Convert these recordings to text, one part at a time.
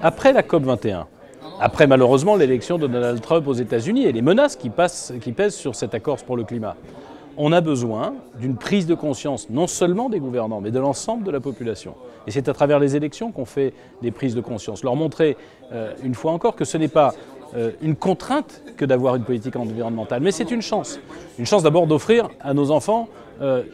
Après la COP21, après malheureusement l'élection de Donald Trump aux États-Unis et les menaces qui pèsent sur cet accord pour le climat, on a besoin d'une prise de conscience non seulement des gouvernants, mais de l'ensemble de la population. Et c'est à travers les élections qu'on fait des prises de conscience. Leur montrer une fois encore que ce n'est pas une contrainte que d'avoir une politique environnementale, mais c'est une chance. Une chance d'abord d'offrir à nos enfants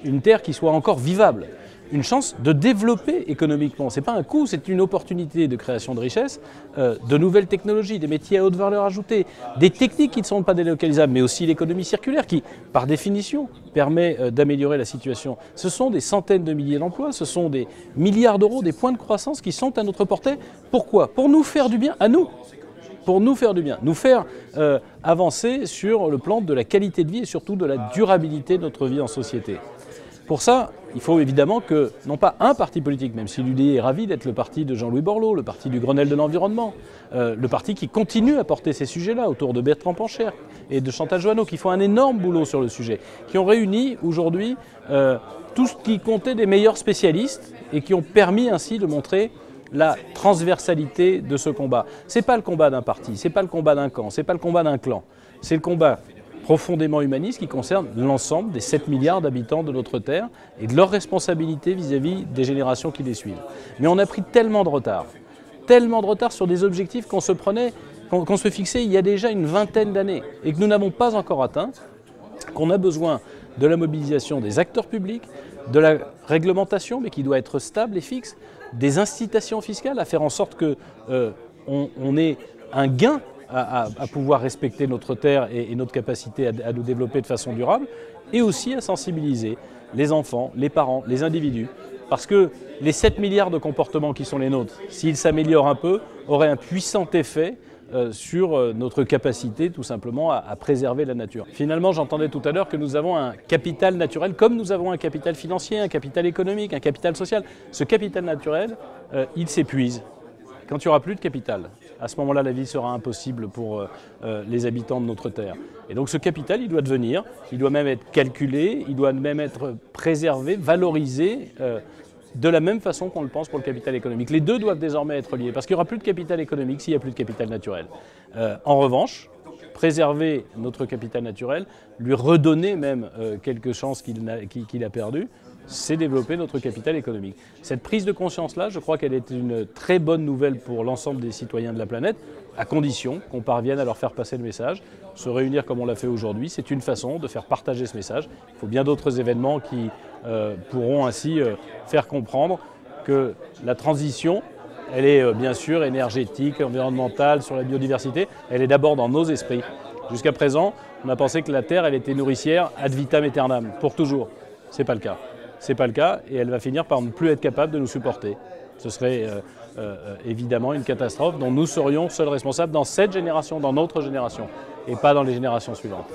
une terre qui soit encore vivable. Une chance de développer économiquement. Ce n'est pas un coût, c'est une opportunité de création de richesses, de nouvelles technologies, des métiers à haute valeur ajoutée, des techniques qui ne sont pas délocalisables, mais aussi l'économie circulaire qui, par définition, permet d'améliorer la situation. Ce sont des centaines de milliers d'emplois, ce sont des milliards d'euros, des points de croissance qui sont à notre portée. Pourquoi? Pour nous faire du bien à nous. Pour nous faire du bien, nous faire avancer sur le plan de la qualité de vie et surtout de la durabilité de notre vie en société. Pour ça, il faut évidemment que, non pas un parti politique, même si l'UDI est ravi d'être le parti de Jean-Louis Borloo, le parti du Grenelle de l'environnement, le parti qui continue à porter ces sujets-là autour de Bertrand Pancher et de Chantal Joanneau, qui font un énorme boulot sur le sujet, qui ont réuni aujourd'hui tout ce qui comptait des meilleurs spécialistes et qui ont permis ainsi de montrer la transversalité de ce combat. Ce n'est pas le combat d'un parti, ce n'est pas le combat d'un camp, ce n'est pas le combat d'un clan, c'est le combat profondément humaniste qui concerne l'ensemble des 7 milliards d'habitants de notre Terre et de leurs responsabilités vis-à-vis des générations qui les suivent. Mais on a pris tellement de retard sur des objectifs qu'on se fixait il y a déjà une vingtaine d'années et que nous n'avons pas encore atteints, qu'on a besoin de la mobilisation des acteurs publics, de la réglementation, mais qui doit être stable et fixe, des incitations fiscales à faire en sorte qu'on ait un gain à pouvoir respecter notre terre et notre capacité à nous développer de façon durable, et aussi à sensibiliser les enfants, les parents, les individus, parce que les 7 milliards de comportements qui sont les nôtres, s'ils s'améliorent un peu, auraient un puissant effet sur notre capacité tout simplement à préserver la nature. Finalement, j'entendais tout à l'heure que nous avons un capital naturel, comme nous avons un capital financier, un capital économique, un capital social. Ce capital naturel, il s'épuise quand il n'y aura plus de capital. À ce moment-là, la vie sera impossible pour les habitants de notre terre. Et donc ce capital, il doit devenir, il doit même être calculé, il doit même être préservé, valorisé, de la même façon qu'on le pense pour le capital économique. Les deux doivent désormais être liés, parce qu'il n'y aura plus de capital économique s'il n'y a plus de capital naturel. En revanche, préserver notre capital naturel, lui redonner même quelques chances qu'il a perdues, c'est développer notre capital économique. Cette prise de conscience-là, je crois qu'elle est une très bonne nouvelle pour l'ensemble des citoyens de la planète, à condition qu'on parvienne à leur faire passer le message. Se réunir comme on l'a fait aujourd'hui, c'est une façon de faire partager ce message. Il faut bien d'autres événements qui pourront ainsi faire comprendre que la transition, elle est bien sûr énergétique, environnementale, sur la biodiversité, elle est d'abord dans nos esprits. Jusqu'à présent, on a pensé que la Terre, elle était nourricière ad vitam aeternam, pour toujours. Ce n'est pas le cas. Ce n'est pas le cas et elle va finir par ne plus être capable de nous supporter. Ce serait évidemment une catastrophe dont nous serions seuls responsables dans cette génération, dans notre génération, et pas dans les générations suivantes.